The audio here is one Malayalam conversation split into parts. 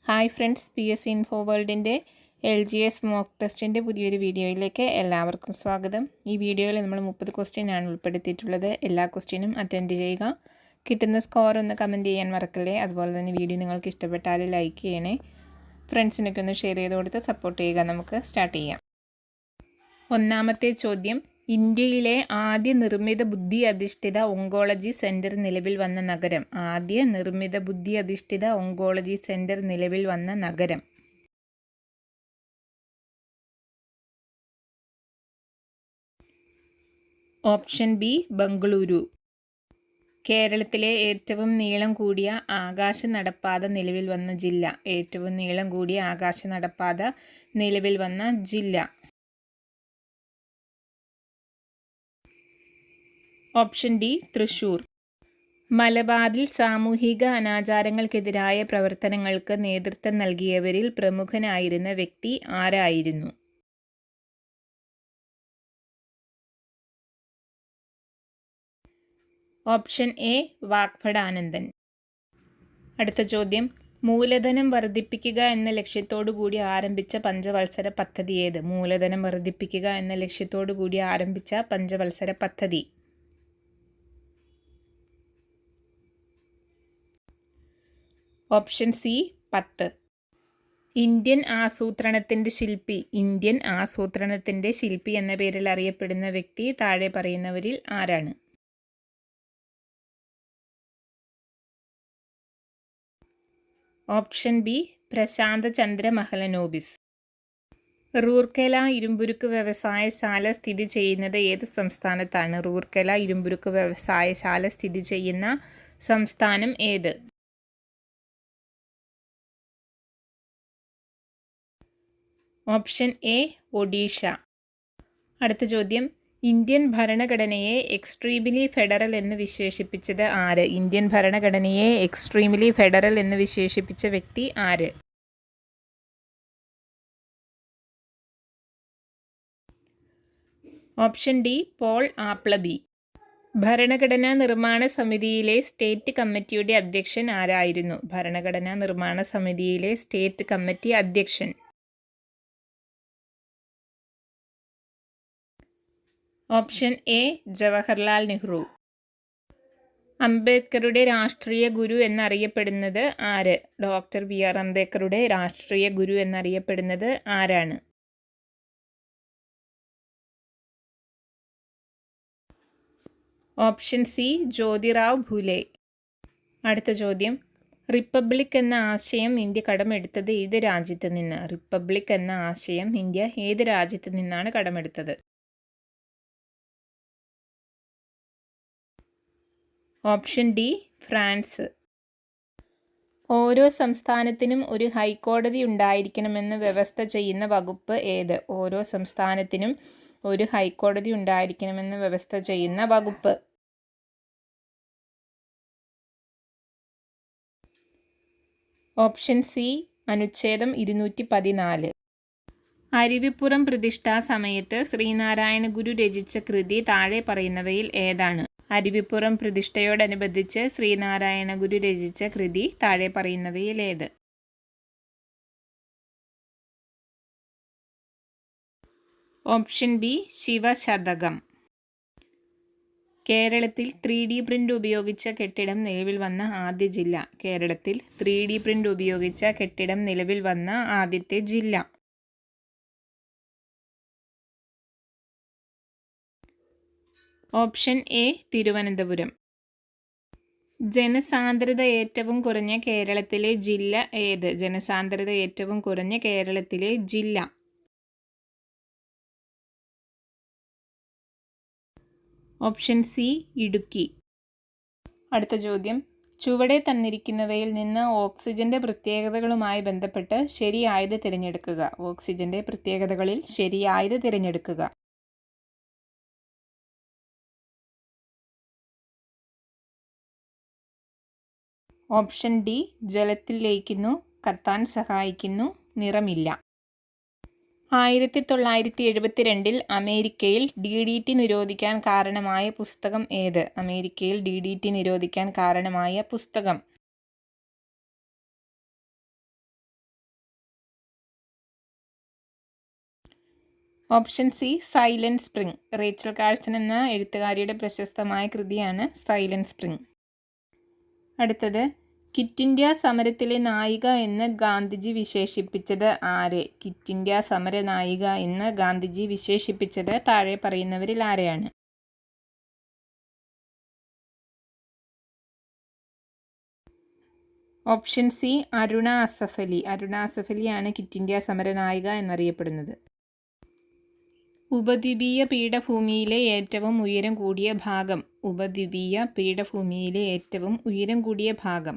ഹായ് ഫ്രണ്ട്സ്, PSC ഇൻഫോ വേൾഡിൻ്റെ LGS മോക്ക് ടെസ്റ്റിൻ്റെ പുതിയൊരു വീഡിയോയിലേക്ക് എല്ലാവർക്കും സ്വാഗതം. ഈ വീഡിയോയിൽ നമ്മൾ 30 ക്വസ്റ്റ്യൻ ആണ് ഉൾപ്പെടുത്തിയിട്ടുള്ളത്. എല്ലാ ക്വസ്റ്റ്യനും അറ്റൻഡ് ചെയ്യുക. കിട്ടുന്ന സ്കോർ ഒന്ന് കമൻറ്റ് ചെയ്യാൻ മറക്കല്ലേ. അതുപോലെ തന്നെ വീഡിയോ നിങ്ങൾക്ക് ഇഷ്ടപ്പെട്ടാൽ ലൈക്ക് ചെയ്യണേ. ഫ്രണ്ട്സിനൊക്കെ ഒന്ന് ഷെയർ ചെയ്ത് കൊടുത്ത് സപ്പോർട്ട് ചെയ്യുക. നമുക്ക് സ്റ്റാർട്ട് ചെയ്യാം. ഒന്നാമത്തെ ചോദ്യം, ഇന്ത്യയിലെ ആദ്യ നിർമ്മിത ബുദ്ധി അധിഷ്ഠിത ഓങ്കോളജി സെൻറ്റർ നിലവിൽ വന്ന നഗരം. ആദ്യ നിർമ്മിത ബുദ്ധി അധിഷ്ഠിത ഓങ്കോളജി സെൻറ്റർ നിലവിൽ വന്ന നഗരം. Option B Bengaluru. കേരളത്തിലെ ഏറ്റവും നീളം കൂടിയ ആകാശ നടപ്പാത നിലവിൽ വന്ന ജില്ല. ഏറ്റവും നീളം കൂടിയ ആകാശ നടപ്പാത നിലവിൽ വന്ന ജില്ല. Option D Thrissur. മലബാറിൽ സാമൂഹിക അനാചാരങ്ങൾക്കെതിരായ പ്രവർത്തനങ്ങൾക്ക് നേതൃത്വം നൽകിയവരിൽ പ്രമുഖനായിരുന്ന വ്യക്തി ആരായിരുന്നു? Option A Vagbhatananda. അടുത്ത ചോദ്യം, മൂലധനം വർദ്ധിപ്പിക്കുക എന്ന ലക്ഷ്യത്തോടു കൂടി ആരംഭിച്ച പഞ്ചവത്സര പദ്ധതി ഏത്? മൂലധനം വർദ്ധിപ്പിക്കുക എന്ന ലക്ഷ്യത്തോടു കൂടി ആരംഭിച്ച പഞ്ചവത്സര പദ്ധതി. Option C 10. ഇന്ത്യൻ ആസൂത്രണത്തിൻ്റെ ശില്പി. ഇന്ത്യൻ ആസൂത്രണത്തിൻ്റെ ശില്പി എന്ന പേരിൽ അറിയപ്പെടുന്ന വ്യക്തി താഴെ പറയുന്നവരിൽ ആരാണ്? Option B Prashanta Chandra Mahalanobis. റൂർക്കേല ഇരുമ്പുരുക്ക് വ്യവസായശാല സ്ഥിതി ചെയ്യുന്നത് ഏത് സംസ്ഥാനത്താണ്? റൂർക്കേല ഇരുമ്പുരുക്ക് വ്യവസായശാല സ്ഥിതി ചെയ്യുന്ന സംസ്ഥാനം ഏത്? Option A Odisha. അടുത്ത ചോദ്യം, ഇന്ത്യൻ ഭരണഘടനയെ എക്സ്ട്രീംലി ഫെഡറൽ എന്ന് വിശേഷിപ്പിച്ചത് ആര്? ഇന്ത്യൻ ഭരണഘടനയെ എക്സ്ട്രീംലി ഫെഡറൽ എന്ന് വിശേഷിപ്പിച്ച വ്യക്തി ആര്? Option D Paul Appleby. ഭരണഘടനാ നിർമ്മാണ സമിതിയിലെ സ്റ്റേറ്റ് കമ്മിറ്റിയുടെ അധ്യക്ഷൻ ആരായിരുന്നു? ഭരണഘടനാ നിർമ്മാണ സമിതിയിലെ സ്റ്റേറ്റ് കമ്മിറ്റി അധ്യക്ഷൻ. Option A Jawaharlal Nehru. അംബേദ്കറുടെ രാഷ്ട്രീയ ഗുരു എന്നറിയപ്പെടുന്നത് ആര്? ഡോക്ടർ BR അംബേദ്കറുടെ രാഷ്ട്രീയ ഗുരു എന്നറിയപ്പെടുന്നത് ആരാണ്? Option C Jyotirao Phule. അടുത്ത ചോദ്യം, റിപ്പബ്ലിക് എന്ന ആശയം ഇന്ത്യ കടമെടുത്തത് ഏത് രാജ്യത്ത് നിന്ന്? റിപ്പബ്ലിക് എന്ന ആശയം ഇന്ത്യ ഏത് രാജ്യത്ത് നിന്നാണ് കടമെടുത്തത്? Option D France. ഓരോ സംസ്ഥാനത്തിനും ഒരു ഹൈക്കോടതി ഉണ്ടായിരിക്കണമെന്ന് വ്യവസ്ഥ ചെയ്യുന്ന വകുപ്പ് ഏത്? ഓരോ സംസ്ഥാനത്തിനും ഒരു ഹൈക്കോടതി ഉണ്ടായിരിക്കണമെന്ന് വ്യവസ്ഥ ചെയ്യുന്ന വകുപ്പ്. ഓപ്ഷൻ സി അനുച്ഛേദം 214. അരുവിപ്പുറം പ്രതിഷ്ഠാ സമയത്ത് ശ്രീനാരായണ ഗുരു രചിച്ച കൃതി താഴെ പറയുന്നവയിൽ ഏതാണ്? അരുവിപ്പുറം പ്രതിഷ്ഠയോടനുബന്ധിച്ച് ശ്രീനാരായണ ഗുരു രചിച്ച കൃതി താഴെ പറയുന്നവയിൽ ഏത്? Option B Shivashatakam. കേരളത്തിൽ 3D പ്രിന്റ് ഉപയോഗിച്ച കെട്ടിടം നിലവിൽ വന്ന ആദ്യ ജില്ല. കേരളത്തിൽ 3D പ്രിന്റ് ഉപയോഗിച്ച കെട്ടിടം നിലവിൽ വന്ന ആദ്യത്തെ ജില്ല. Option A Thiruvananthapuram. ജനസാന്ദ്രത ഏറ്റവും കുറഞ്ഞ കേരളത്തിലെ ജില്ല ഏത്? ജനസാന്ദ്രത ഏറ്റവും കുറഞ്ഞ കേരളത്തിലെ ജില്ല. Option C Idukki. അടുത്ത ചോദ്യം, ചുവടെ തന്നിരിക്കുന്നവയിൽ നിന്ന് ഓക്സിജന്റെ പ്രത്യേകതകളുമായി ബന്ധപ്പെട്ട് ശരിയായത് തിരഞ്ഞെടുക്കുക. ഓക്സിജന്റെ പ്രത്യേകതകളിൽ ശരിയായത് തിരഞ്ഞെടുക്കുക. ഓപ്ഷൻ ഡി ജലത്തിൽ ലയിക്കുന്നു, കത്താൻ സഹായിക്കുന്നു, നിറമില്ല. 1972 അമേരിക്കയിൽ DDT നിരോധിക്കാൻ കാരണമായ പുസ്തകം ഏത്? അമേരിക്കയിൽ DDT നിരോധിക്കാൻ കാരണമായ പുസ്തകം. Option C silent spring. Rachel Carson എന്ന എഴുത്തുകാരിയുടെ പ്രശസ്തമായ കൃതിയാണ് സൈലന്റ് സ്പ്രിംഗ്. അടുത്തത്, ക്വിറ്റ് ഇന്ത്യ സമരത്തിലെ നായിക എന്ന് ഗാന്ധിജി വിശേഷിപ്പിച്ചത് ആരെ? ക്വിറ്റ് ഇന്ത്യ സമര നായിക എന്ന് ഗാന്ധിജി വിശേഷിപ്പിച്ചത് താഴെ പറയുന്നവരിൽ ആരെയാണ്? Option C Aruna Asaf Ali. അരുണ അസഫ് അലിയാണ് ക്വിറ്റ് ഇന്ത്യ സമര നായിക എന്നറിയപ്പെടുന്നത്. ഉപദ്വീപീയ പീഠഭൂമിയിലെ ഏറ്റവും ഉയരം കൂടിയ ഭാഗം. ഉപദ്വീപീയ പീഠഭൂമിയിലെ ഏറ്റവും ഉയരം കൂടിയ ഭാഗം.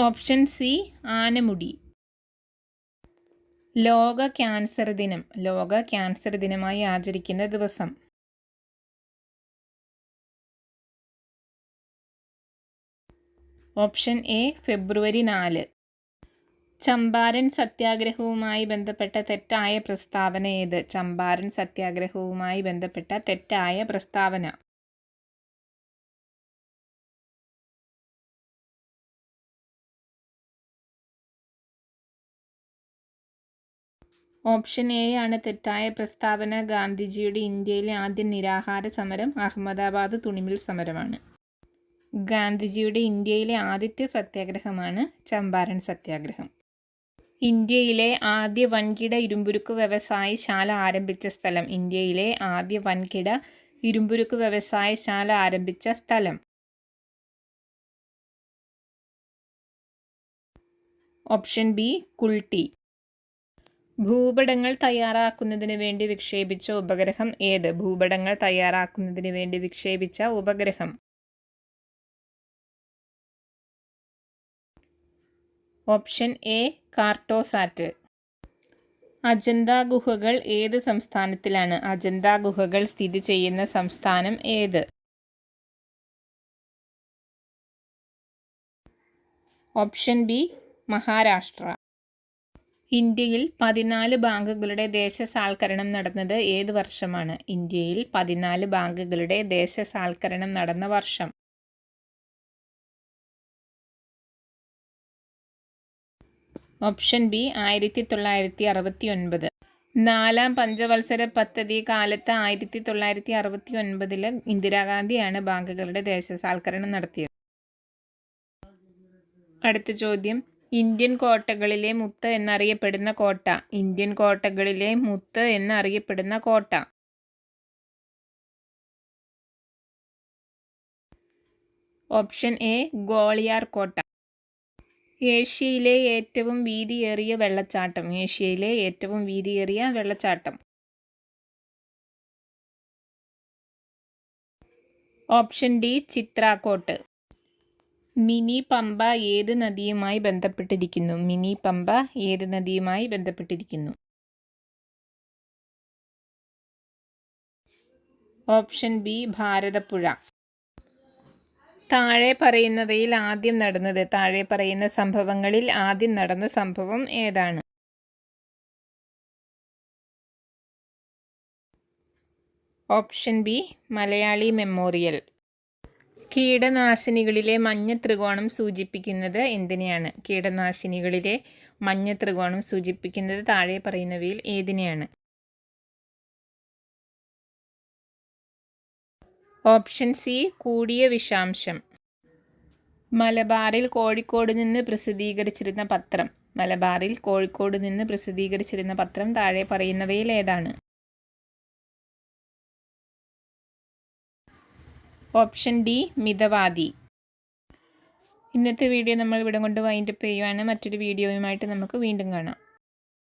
Option C Anamudi. ലോക ക്യാൻസർ ദിനം. ലോക ക്യാൻസർ ദിനമായി ആചരിക്കുന്ന ദിവസം. ഓപ്ഷൻ എ ഫെബ്രുവരി 4. ചമ്പാരൻ സത്യാഗ്രഹവുമായി ബന്ധപ്പെട്ട തെറ്റായ പ്രസ്താവന ഏത്? ചമ്പാരൻ സത്യാഗ്രഹവുമായി ബന്ധപ്പെട്ട തെറ്റായ പ്രസ്താവന. ഓപ്ഷൻ എ ആണ് തെറ്റായ പ്രസ്താവന. ഗാന്ധിജിയുടെ ഇന്ത്യയിലെ ആദ്യ നിരാഹാര സമരം അഹമ്മദാബാദ് തുണിമിൽ സമരമാണ്. ഗാന്ധിജിയുടെ ഇന്ത്യയിലെ ആദ്യത്തെ സത്യാഗ്രഹമാണ് ചമ്പാരൻ സത്യാഗ്രഹം. ഇന്ത്യയിലെ ആദ്യ വൻകിട ഇരുമ്പുരുക്ക് വ്യവസായശാല ആരംഭിച്ച സ്ഥലം. ഇന്ത്യയിലെ ആദ്യ വൻകിട ഇരുമ്പുരുക്ക് വ്യവസായശാല ആരംഭിച്ച സ്ഥലം. Option B Kulti. ഭൂപടങ്ങൾ തയ്യാറാക്കുന്നതിന് വേണ്ടി വിക്ഷേപിച്ച ഉപഗ്രഹം ഏത്? ഭൂപടങ്ങൾ തയ്യാറാക്കുന്നതിന് വേണ്ടി വിക്ഷേപിച്ച ഉപഗ്രഹം. Option A Cartosat. അജന്ത ഗുഹകൾ ഏത് സംസ്ഥാനത്തിലാണ്? അജന്ത ഗുഹകൾ സ്ഥിതി ചെയ്യുന്ന സംസ്ഥാനം ഏത്? Option B Maharashtra. ഇന്ത്യയിൽ 14 ബാങ്കുകളുടെ ദേശസാൽക്കരണം നടന്നത് ഏത് വർഷമാണ്? ഇന്ത്യയിൽ 14 ബാങ്കുകളുടെ ദേശസാൽക്കരണം നടന്ന വർഷം. Option B 1969. 4ാം പഞ്ചവത്സര പദ്ധതി കാലത്ത് 1969 ഇന്ദിരാഗാന്ധിയാണ് ബാങ്കുകളുടെ ദേശസാൽക്കരണം നടത്തിയത്. അടുത്ത ചോദ്യം, ഇന്ത്യൻ കോട്ടകളിലെ മുത്ത് എന്നറിയപ്പെടുന്ന കോട്ട. ഇന്ത്യൻ കോട്ടകളിലെ മുത്ത് എന്നറിയപ്പെടുന്ന കോട്ട. ഓപ്ഷൻ എ ഗ്വാളിയാർ കോട്ട. ഏഷ്യയിലെ ഏറ്റവും വീതിയേറിയ വെള്ളച്ചാട്ടം. ഏഷ്യയിലെ ഏറ്റവും വീതിയേറിയ വെള്ളച്ചാട്ടം. Option D Chitrakote. Mini Pampa ഏത് നദിയുമായി ബന്ധപ്പെട്ടിരിക്കുന്നു? മിനി പമ്പ ഏത് നദിയുമായി ബന്ധപ്പെട്ടിരിക്കുന്നു? Option B Bharathapuzha. താഴെ പറയുന്നവയിൽ ആദ്യം നടന്നത്. താഴെ പറയുന്ന സംഭവങ്ങളിൽ ആദ്യം നടന്ന സംഭവം ഏതാണ്? Option B Malayali memorial. കീടനാശിനികളിലെ മഞ്ഞ ത്രികോണം സൂചിപ്പിക്കുന്നത് എന്തിനെയാണ്? കീടനാശിനികളിലെ മഞ്ഞ ത്രികോണം സൂചിപ്പിക്കുന്നത് താഴെ പറയുന്നവയിൽ ഏതിനെയാണ്? ഓപ്ഷൻ സി കൂടിയ വിഷാംശം. മലബാറിൽ കോഴിക്കോട് നിന്ന് പ്രസിദ്ധീകരിച്ചിരുന്ന പത്രം. മലബാറിൽ കോഴിക്കോട് നിന്ന് പ്രസിദ്ധീകരിച്ചിരുന്ന പത്രം താഴെ പറയുന്നവയിൽ ഏതാണ്? Option D Mithavadi. ഇന്നത്തെ വീഡിയോ നമ്മൾ ഇവിടെ കൊണ്ട് വൈൻഡപ്പ് ചെയ്യുവാണ്. മറ്റൊരു വീഡിയോയുമായിട്ട് നമുക്ക് വീണ്ടും കാണാം.